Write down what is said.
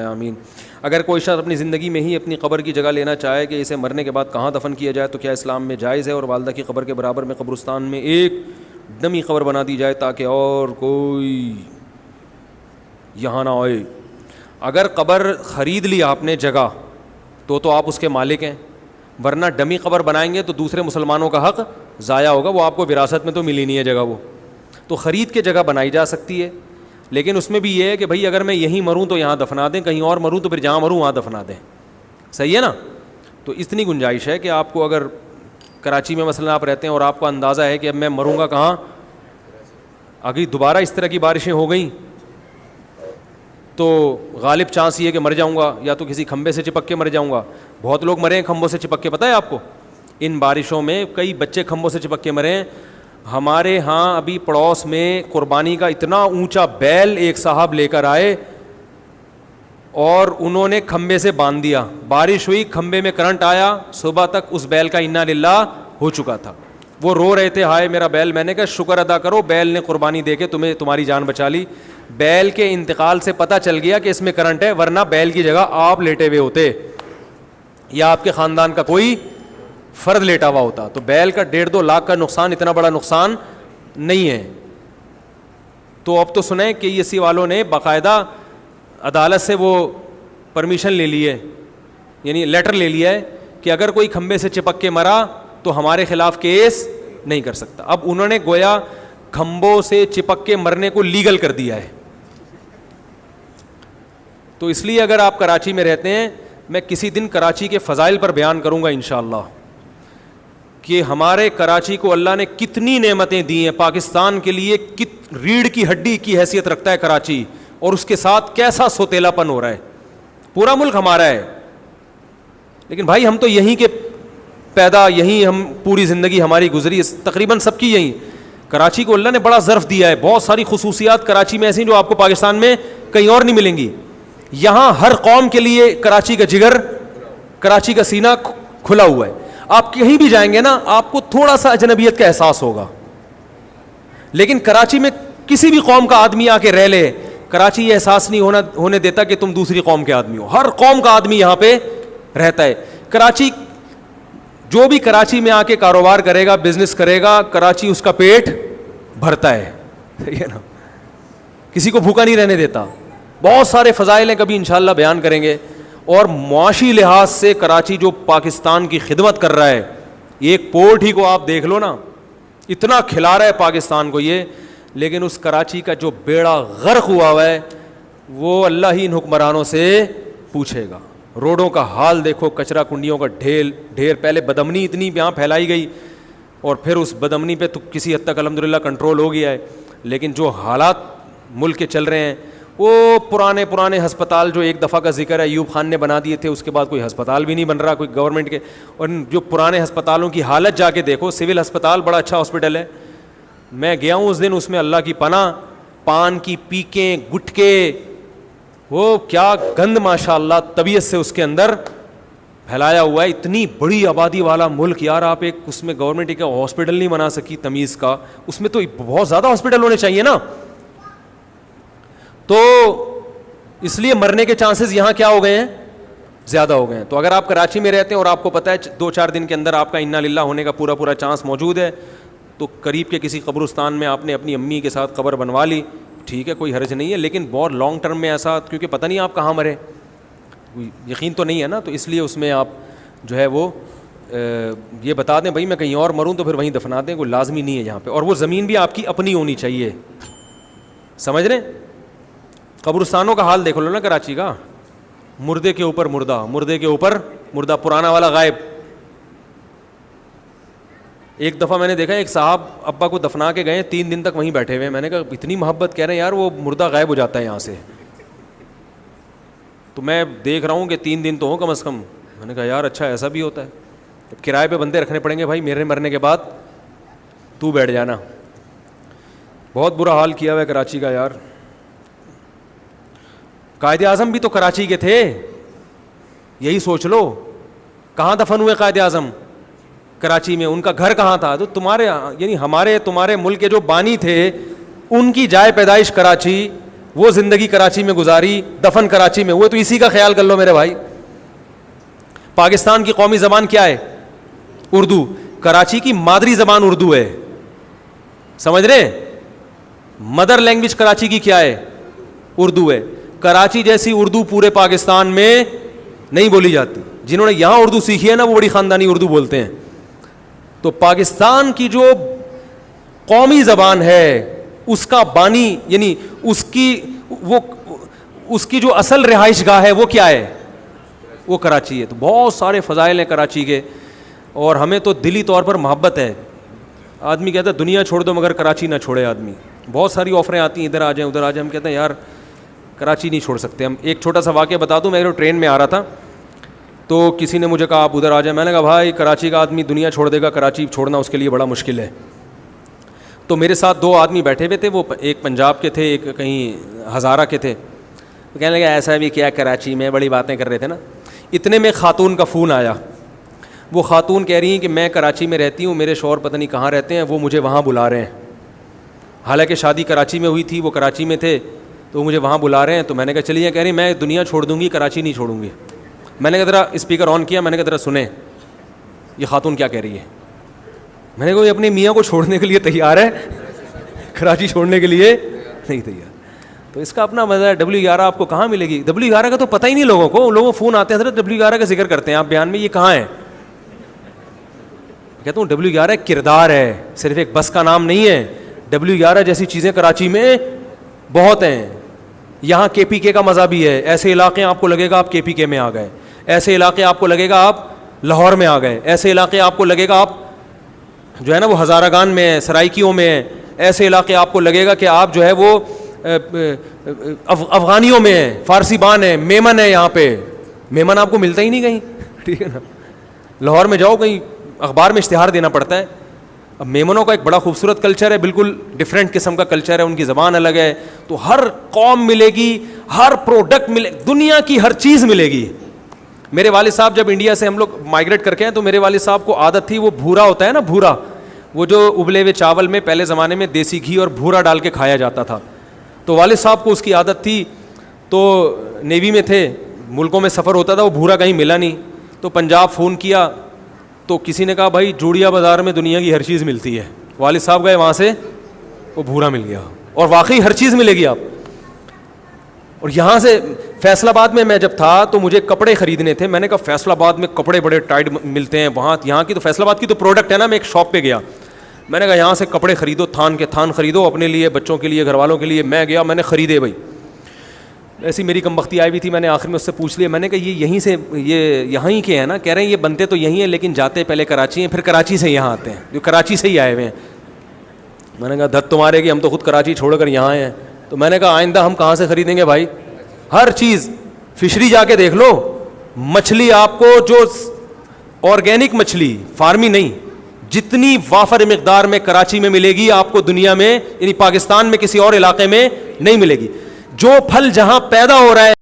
آمین. اگر کوئی شخص اپنی زندگی میں ہی اپنی قبر کی جگہ لینا چاہے کہ اسے مرنے کے بعد کہاں دفن کیا جائے تو کیا اسلام میں جائز ہے؟ اور والدہ کی قبر کے برابر میں قبرستان میں ایک ڈمی قبر بنا دی جائے تاکہ اور کوئی یہاں نہ آئے. اگر قبر خرید لی آپ نے جگہ تو آپ اس کے مالک ہیں, ورنہ ڈمی قبر بنائیں گے تو دوسرے مسلمانوں کا حق ضائع ہوگا. وہ آپ کو وراثت میں تو ملی نہیں ہے جگہ, وہ تو خرید کے جگہ بنائی جا سکتی ہے. لیکن اس میں بھی یہ ہے کہ بھائی اگر میں یہیں مروں تو یہاں دفنا دیں, کہیں اور مروں تو پھر جہاں مروں وہاں دفنا دیں. صحیح ہے نا؟ تو اتنی گنجائش ہے کہ آپ کو اگر کراچی میں مثلا آپ رہتے ہیں اور آپ کو اندازہ ہے کہ اب میں مروں گا کہاں, اگر دوبارہ اس طرح کی بارشیں ہو گئیں تو غالب چانس یہ کہ مر جاؤں گا, یا تو کسی کھمبے سے چپک کے مر جاؤں گا. بہت لوگ مرے ہیں کھمبوں سے چپک کے, پتہ ہے آپ کو؟ ان بارشوں میں کئی بچے کھمبوں سے چپک کے مرے ہیں. ہمارے ہاں ابھی پڑوس میں قربانی کا اتنا اونچا بیل ایک صاحب لے کر آئے اور انہوں نے کھمبے سے باندھ دیا. بارش ہوئی, کھمبے میں کرنٹ آیا, صبح تک اس بیل کا انا للہ ہو چکا تھا. وہ رو رہے تھے, ہائے میرا بیل. میں نے کہا شکر ادا کرو, بیل نے قربانی دے کے تمہاری جان بچا لی. بیل کے انتقال سے پتہ چل گیا کہ اس میں کرنٹ ہے, ورنہ بیل کی جگہ آپ لیٹے ہوئے ہوتے یا آپ کے خاندان کا کوئی فرد لیٹا ہوا ہوتا. تو بیل کا 1.5-2 لاکھ کا نقصان اتنا بڑا نقصان نہیں ہے. تو اب تو سنیں کہ اسی والوں نے باقاعدہ عدالت سے وہ پرمیشن لے لی ہے, یعنی لیٹر لے لیا ہے کہ اگر کوئی کھمبے سے چپک کے مرا تو ہمارے خلاف کیس نہیں کر سکتا. اب انہوں نے گویا کھمبوں سے چپک کے مرنے کو لیگل کر دیا ہے. تو اس لیے اگر آپ کراچی میں رہتے ہیں, میں کسی دن کراچی کے فضائل پر بیان کروں گا انشاءاللہ کہ ہمارے کراچی کو اللہ نے کتنی نعمتیں دی ہیں. پاکستان کے لیے ریڑھ کی ہڈی کی حیثیت رکھتا ہے کراچی, اور اس کے ساتھ کیسا سوتیلا پن ہو رہا ہے. پورا ملک ہمارا ہے, لیکن بھائی ہم تو یہیں کے پیدا, یہیں ہم پوری زندگی ہماری گزری, تقریباً سب کی یہیں. کراچی کو اللہ نے بڑا ظرف دیا ہے. بہت ساری خصوصیات کراچی میں ایسی جو آپ کو پاکستان میں کہیں اور نہیں ملیں گی. یہاں ہر قوم کے لیے کراچی کا جگر, کراچی کا سینہ کھلا ہوا ہے. آپ کہیں بھی جائیں گے نا, آپ کو تھوڑا سا اجنبیت کا احساس ہوگا, لیکن کراچی میں کسی بھی قوم کا آدمی آ کے رہ لے, کراچی یہ احساس نہیں ہونے دیتا کہ تم دوسری قوم کے آدمی ہو. ہر قوم کا آدمی یہاں پہ رہتا ہے. کراچی, جو بھی کراچی میں آ کے کاروبار کرے گا, بزنس کرے گا, کراچی اس کا پیٹ بھرتا ہے. صحیح ہے نا؟ کسی کو بھوکا نہیں رہنے دیتا. بہت سارے فضائل ہیں, کبھی انشاءاللہ بیان کریں گے. اور معاشی لحاظ سے کراچی جو پاکستان کی خدمت کر رہا ہے, ایک پورٹ ہی کو آپ دیکھ لو نا, اتنا کھلا رہا ہے پاکستان کو یہ. لیکن اس کراچی کا جو بیڑا غرق ہوا ہے وہ اللہ ہی ان حکمرانوں سے پوچھے گا. روڈوں کا حال دیکھو, کچرا کنڈیوں کا ڈھیر. پہلے بدامنی اتنی یہاں پھیلائی گئی اور پھر اس بدامنی پہ تو کسی حد تک الحمدللہ کنٹرول ہو گیا ہے. لیکن جو حالات ملک کے چل رہے ہیں, وہ پرانے ہسپتال جو ایک دفعہ کا ذکر ہے ایوب خان نے بنا دیے تھے, اس کے بعد کوئی ہسپتال بھی نہیں بن رہا کوئی گورنمنٹ کے. اور جو پرانے ہسپتالوں کی حالت جا کے دیکھو, سول ہسپتال بڑا اچھا ہاسپٹل ہے, میں گیا ہوں اس دن, اس میں اللہ کی پناہ, پان کی پیکیں, گٹکے, وہ کیا گند ماشاء اللہ طبیعت سے اس کے اندر پھیلایا ہوا ہے. اتنی بڑی آبادی والا ملک یار, آپ ایک اس میں گورنمنٹ کا ہاسپٹل نہیں بنا سکی تمیز کا. اس میں تو بہت زیادہ ہاسپٹل ہونے چاہیے نا. تو اس لیے مرنے کے چانسز یہاں کیا ہو گئے ہیں, زیادہ ہو گئے ہیں. تو اگر آپ کراچی میں رہتے ہیں اور آپ کو پتہ ہے 2-4 دن کے اندر آپ کا انا للہ ہونے کا پورا چانس موجود ہے, تو قریب کے کسی قبرستان میں آپ نے اپنی امی کے ساتھ قبر بنوا لی, ٹھیک ہے, کوئی حرج نہیں ہے. لیکن بہت لانگ ٹرم میں ایسا, کیونکہ پتہ نہیں آپ کہاں مرے, یقین تو نہیں ہے نا, تو اس لیے اس میں آپ جو ہے وہ یہ بتا دیں بھائی میں کہیں اور مروں تو پھر وہیں دفنا دیں, کوئی لازمی نہیں ہے یہاں پہ. اور وہ زمین بھی آپ کی اپنی ہونی چاہیے, سمجھ رہے ہیں؟ قبرستانوں کا حال دیکھ لو نا کراچی کا, مردے کے اوپر مردہ, مردے کے اوپر مردہ, پرانا والا غائب. ایک دفعہ میں نے دیکھا ایک صاحب ابا کو دفنا کے گئے, 3 دن تک وہیں بیٹھے ہوئے. میں نے کہا اتنی محبت, کہہ رہے ہیں یار وہ مردہ غائب ہو جاتا ہے یہاں سے. تو میں دیکھ رہا ہوں کہ 3 دن تو ہو کم از کم. میں نے کہا یار اچھا ایسا بھی ہوتا ہے. اب کرائے پہ بندے رکھنے پڑیں گے بھائی, میرے مرنے کے بعد تو بیٹھ جانا. بہت برا حال کیا ہوا ہے کراچی کا یار. قائد اعظم بھی تو کراچی کے تھے, یہی سوچ لو, کہاں دفن ہوئے قائد اعظم؟ کراچی میں. ان کا گھر کہاں تھا؟ تو تمہارے یعنی تمہارے ملک کے جو بانی تھے ان کی جائے پیدائش کراچی, وہ زندگی کراچی میں گزاری, دفن کراچی میں ہوئے, تو اسی کا خیال کر لو میرے بھائی. پاکستان کی قومی زبان کیا ہے؟ اردو. کراچی کی مادری زبان اردو ہے, سمجھ رہے؟ مدر لینگویج کراچی کی کیا ہے؟ اردو ہے. کراچی جیسی اردو پورے پاکستان میں نہیں بولی جاتی. جنہوں نے یہاں اردو سیکھی ہے نا, وہ بڑی خاندانی اردو بولتے ہیں. تو پاکستان کی جو قومی زبان ہے اس کا بانی, یعنی اس کی جو اصل رہائش گاہ ہے وہ کیا ہے؟ وہ کراچی ہے. تو بہت سارے فضائل ہیں کراچی کے, اور ہمیں تو دلی طور پر محبت ہے. آدمی کہتا ہے دنیا چھوڑ دو مگر کراچی نہ چھوڑے آدمی. بہت ساری آفریں آتی ہیں, ادھر آ جائیں ادھر آ جائیں, ہم کہتے ہیں یار کراچی نہیں چھوڑ سکتے ہم. ایک چھوٹا سا واقعہ بتا دوں, میں ٹرین میں آ رہا تھا تو کسی نے مجھے کہا آپ ادھر آ جائیں. میں نے کہا بھائی کراچی کا آدمی دنیا چھوڑ دے گا, کراچی چھوڑنا اس کے لیے بڑا مشکل ہے. تو میرے ساتھ 2 آدمی بیٹھے ہوئے تھے, وہ ایک پنجاب کے تھے, ایک کہیں ہزارہ کے تھے. تو کہنے لگا ایسا بھی کیا کراچی میں, بڑی باتیں کر رہے تھے نا. اتنے میں خاتون کا فون آیا. وہ خاتون کہہ رہی ہیں کہ میں کراچی میں رہتی ہوں, میرے شوہر پتہ نہیں کہاں رہتے ہیں, وہ مجھے وہاں بلا رہے ہیں. حالانکہ شادی کراچی میں ہوئی تھی, وہ کراچی میں تھے, تو مجھے وہاں بلا رہے ہیں. تو میں نے کہا چلیے. کہہ رہی میں دنیا چھوڑ دوں گی, کراچی نہیں چھوڑوں گی. میں نے کہا ذرا اسپیکر آن کیا, میں نے کہا ذرا سنیں یہ خاتون کیا کہہ رہی ہے. میں نے کہا یہ اپنی میاں کو چھوڑنے کے لیے تیار ہے, کراچی چھوڑنے کے لیے نہیں تیار. تو اس کا اپنا مزہ ہے. W11 آپ کو کہاں ملے گی؟ W11 کا تو پتہ ہی نہیں لوگوں کو. لوگوں فون آتے ہیں حضرت W11 کا ذکر کرتے ہیں آپ بیان میں, یہ کہاں ہے؟ کہتا ہوں W11 ایک کردار ہے, صرف ایک بس کا نام نہیں ہے. W11 جیسی چیزیں کراچی میں بہت ہیں. یہاں KPK کا مزہ بھی ہے. ایسے علاقے آپ کو لگے گا آپ KPK میں آ گئے, ایسے علاقے آپ کو لگے گا آپ لاہور میں آ گئے, ایسے علاقے آپ کو لگے گا آپ جو ہے نا وہ ہزارہ گان میں ہے, سرائکیوں میں ہے, ایسے علاقے آپ کو لگے گا کہ آپ جو ہے وہ افغانیوں میں ہے, فارسی بان ہے, میمن ہے. یہاں پہ میمن آپ کو ملتا ہی نہیں کہیں, ٹھیک ہے نا. لاہور میں جاؤ کہیں اخبار میں اشتہار دینا پڑتا ہے. اب میمنوں کا ایک بڑا خوبصورت کلچر ہے, بالکل ڈفرینٹ قسم کا کلچر ہے, ان کی زبان الگ ہے. تو ہر قوم ملے گی, ہر پروڈکٹ ملے, دنیا کی ہر چیز ملے گی. میرے والد صاحب جب انڈیا سے ہم لوگ مائگریٹ کر کے ہیں تو میرے والد صاحب کو عادت تھی, وہ بھورا ہوتا ہے نا, بھورا, وہ جو ابلے ہوئے چاول میں پہلے زمانے میں دیسی گھی اور بھورا ڈال کے کھایا جاتا تھا. تو والد صاحب کو اس کی عادت تھی. تو نیوی میں تھے, ملکوں میں سفر ہوتا تھا, وہ بھورا کہیں ملا نہیں. تو پنجاب فون کیا تو کسی نے کہا بھائی جوڑیا بازار میں دنیا کی ہر چیز ملتی ہے. والد صاحب گئے وہاں سے, وہ بھورا مل گیا, اور واقعی ہر چیز ملے گی آپ. اور یہاں سے فیصل آباد میں جب تھا تو مجھے کپڑے خریدنے تھے. میں نے کہا فیصل آباد میں کپڑے بڑے ٹائٹ ملتے ہیں, وہاں یہاں کی تو فیصل آباد کی تو پروڈکٹ ہے نا. میں ایک شاپ پہ گیا, میں نے کہا یہاں سے کپڑے خریدو, تھان کے تھان خریدو اپنے لیے, بچوں کے لیے, گھر والوں کے لیے. میں گیا, میں نے خریدے بھائی. ایسی میری کم بختی آئی ہوئی تھی, میں نے آخر میں اس سے پوچھ لیا, میں نے کہا یہ یہیں سے, یہ یہاں ہی کے ہیں نا؟ کہہ رہے ہیں یہ بنتے تو یہیں ہیں لیکن جاتے پہلے کراچی ہیں, پھر کراچی سے یہاں آتے ہیں, جو کراچی سے ہی آئے ہوئے ہیں. میں نے کہا دھت تمہارے کہ ہم تو خود کراچی چھوڑ کر یہاں ہیں. تو میں نے کہا آئندہ ہم کہاں سے خریدیں گے بھائی؟ ہر چیز, فشری جا کے دیکھ لو, مچھلی آپ کو جو آرگینک مچھلی, فارمی نہیں, جتنی وافر مقدار میں کراچی میں ملے گی آپ کو دنیا میں, یعنی پاکستان میں کسی اور علاقے میں نہیں ملے گی. جو پھل جہاں پیدا ہو رہا ہے